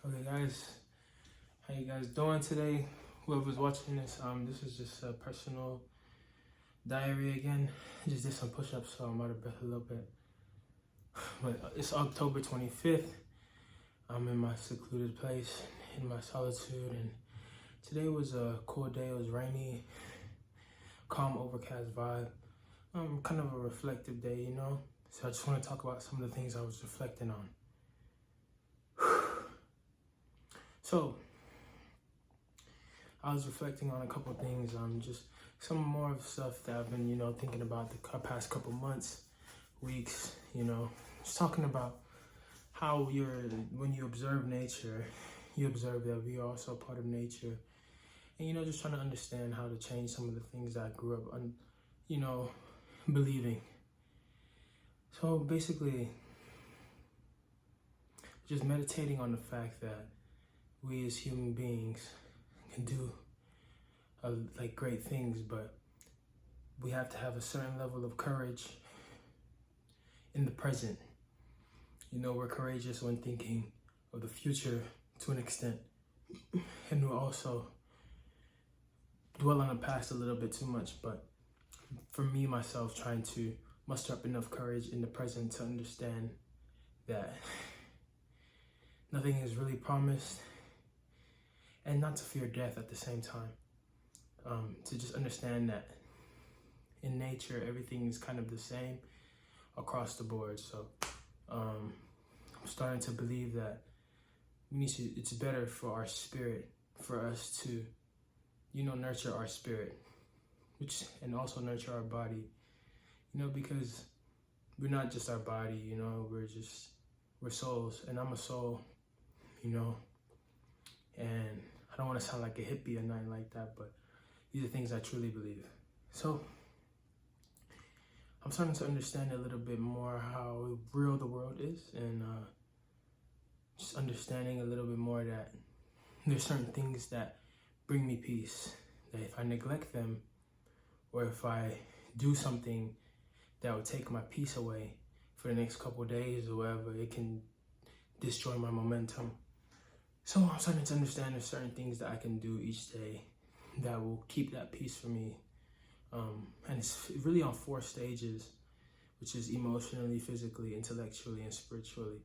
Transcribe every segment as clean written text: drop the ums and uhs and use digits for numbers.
Okay, guys, how you guys doing today? Whoever's watching this is just a personal diary again. Just did some push-ups, so I'm out of breath a little bit. But it's October 25th. I'm in my secluded place, in my solitude, and today was a cool day. It was rainy, calm, overcast vibe. Kind of a reflective day, you know? So I just want to talk about some of the things I was reflecting on. So, I was reflecting on a couple of things, just some more of stuff that I've been, thinking about the past couple months, weeks, just talking about how when you observe nature, you observe that we are also part of nature. And, just trying to understand how to change some of the things that I grew up, believing. So basically, just meditating on the fact that we as human beings can do like great things, but we have to have a certain level of courage in the present. We're courageous when thinking of the future to an extent, and we'll also dwell on the past a little bit too much. But for me, myself, trying to muster up enough courage in the present to understand that nothing is really promised, and not to fear death at the same time. To just understand that in nature, everything is kind of the same across the board. So I'm starting to believe that it's better for our spirit, for us to, nurture our spirit, and also nurture our body, because we're not just our body, we're souls, and I'm a soul, and I don't want to sound like a hippie or nothing like that, but these are things I truly believe. So I'm starting to understand a little bit more how real the world is, and just understanding a little bit more that there's certain things that bring me peace, that if I neglect them, or if I do something that would take my peace away for the next couple of days or whatever, it can destroy my momentum. So I'm starting to understand there's certain things that I can do each day that will keep that peace for me. And it's really on 4 stages, which is emotionally, physically, intellectually, and spiritually.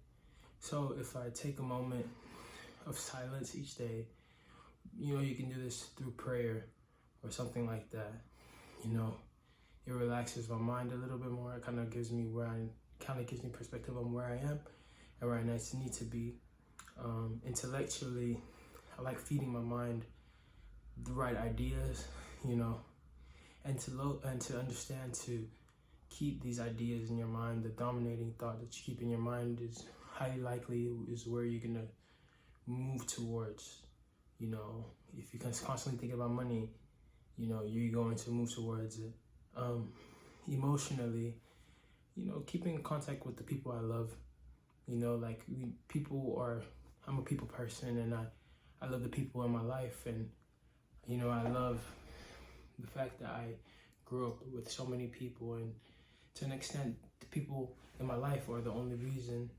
So if I take a moment of silence each day, you can do this through prayer or something like that. It relaxes my mind a little bit more. It kind of gives me perspective on where I am and where I need to be. Intellectually, I like feeding my mind the right ideas, and to understand to keep these ideas in your mind. The dominating thought that you keep in your mind is highly likely is where you're gonna move towards. If you can constantly think about money, you're going to move towards it. Emotionally, keeping in contact with the people I love. I'm a people person, and I love the people in my life, and I love the fact that I grew up with so many people, and to an extent, the people in my life are the only reason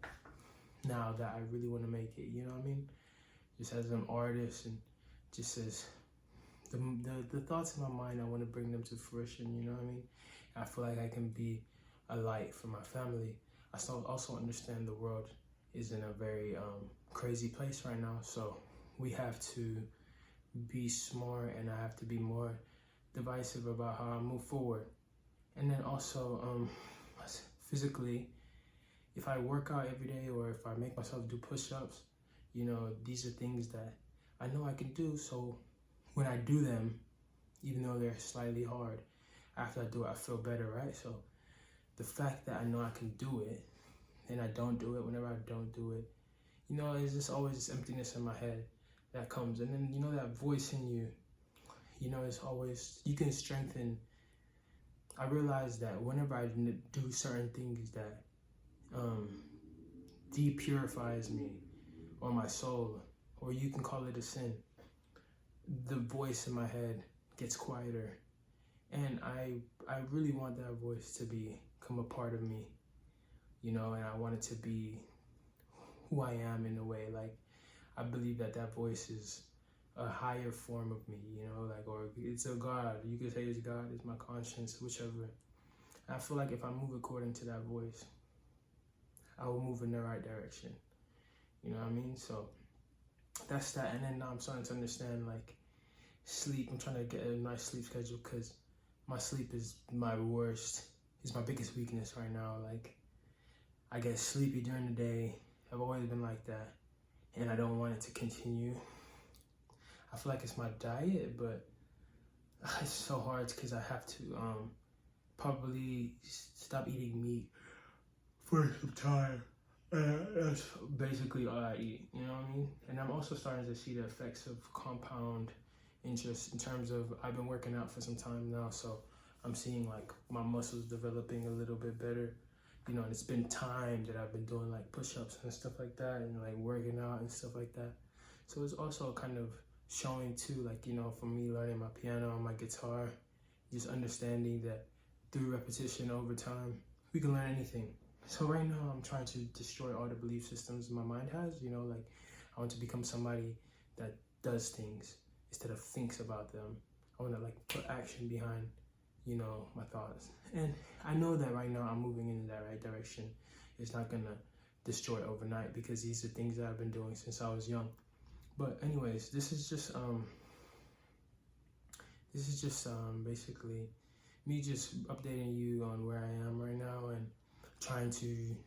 now that I really want to make it. You know what I mean? Just as an artist, and just as the thoughts in my mind, I want to bring them to fruition. You know what I mean? I feel like I can be a light for my family. I also understand the world is in a very crazy place right now, so we have to be smart, and I have to be more divisive about how I move forward. And then also physically, if I work out every day, or if I make myself do push-ups, these are things that I know I can do. So when I do them, even though they're slightly hard, after I do it, I feel better, right? So the fact that I know I can do it, and I don't do it, whenever I don't do it, it's just always this emptiness in my head that comes. And then, that voice in you, it's always, you can strengthen. I realize that whenever I do certain things that depurifies me or my soul, or you can call it a sin, the voice in my head gets quieter. And I really want that voice to become a part of me, and I want it to be who I am in a way. Like, I believe that that voice is a higher form of me, you know, like, or it's a God. You could say it's God, it's my conscience, whichever. And I feel like if I move according to that voice, I will move in the right direction. You know what I mean? So that's that. And then now I'm starting to understand, like, sleep. I'm trying to get a nice sleep schedule because my sleep is my worst. It's my biggest weakness right now. Like, I get sleepy during the day. I've always been like that, and I don't want it to continue. I feel like it's my diet, but it's so hard because I have to probably stop eating meat for some time. That's basically all I eat, you know what I mean? And I'm also starting to see the effects of compound interest in terms of I've been working out for some time now, so I'm seeing like my muscles developing a little bit better, you know, and it's been time that I've been doing like push-ups and stuff like that and like working out and stuff like that. So it's also kind of showing too, like, you know, for me learning my piano and my guitar, just understanding that through repetition over time, we can learn anything. So right now I'm trying to destroy all the belief systems my mind has, you know, like I want to become somebody that does things instead of thinks about them. I want to like put action behind, you know, my thoughts. And I know that right now I'm moving in that right direction. It's not gonna destroy overnight because these are things that I've been doing since I was young. But anyways, this is just basically me just updating you on where I am right now and trying to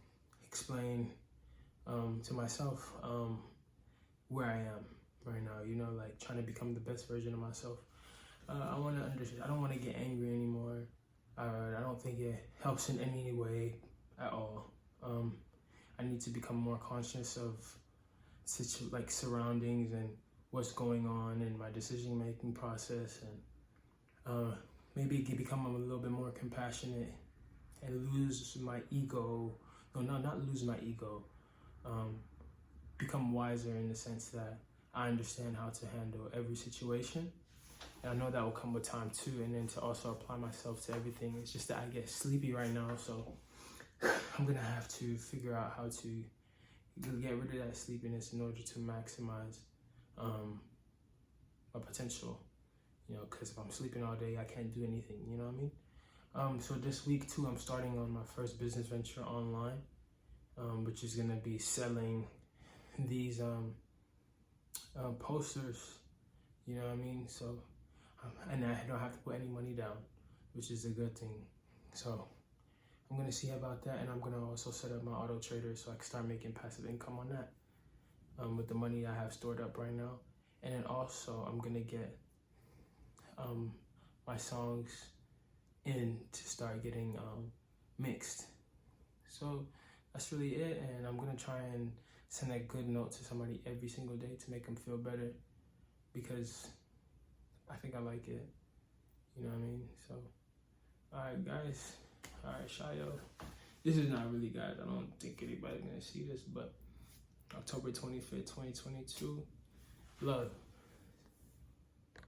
explain to myself where I am right now, you know, like trying to become the best version of myself. I want to understand. I don't want to get angry anymore. I don't think it helps in any way at all. I need to become more conscious of surroundings and what's going on in my decision-making process, and maybe become a little bit more compassionate and lose my ego. No, not lose my ego. Become wiser in the sense that I understand how to handle every situation. And I know that will come with time too, and then to also apply myself to everything. It's just that I get sleepy right now, so I'm gonna have to figure out how to get rid of that sleepiness in order to maximize my potential, you know, because if I'm sleeping all day, I can't do anything, you know what I mean? So this week too, I'm starting on my first business venture online, which is gonna be selling these posters, you know what I mean? So, and I don't have to put any money down, which is a good thing. So I'm gonna see about that, and I'm gonna also set up my auto trader so I can start making passive income on that with the money I have stored up right now. And then also I'm gonna get my songs in to start getting mixed. So that's really it, and I'm gonna try and send a good note to somebody every single day to make them feel better, because I think I like it, you know what I mean? So, all right, guys. All right, Shayo. This is not really, guys. I don't think anybody's gonna see this, but October 25th, 2022. Love.